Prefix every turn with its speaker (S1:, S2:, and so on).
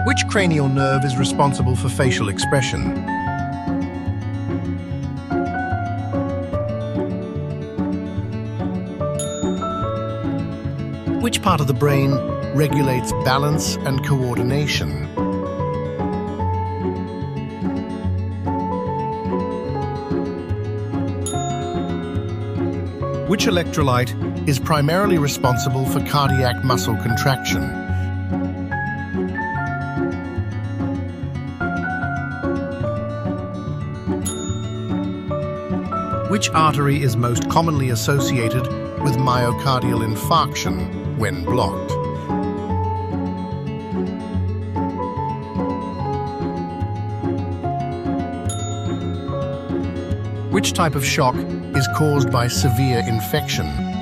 S1: Which cranial nerve is responsible for facial expression? Which part of the brain regulates balance and coordination? Which electrolyte is primarily responsible for cardiac muscle contraction? Which artery is most commonly associated with myocardial infarction when blocked? Which type of shock is caused by severe infection?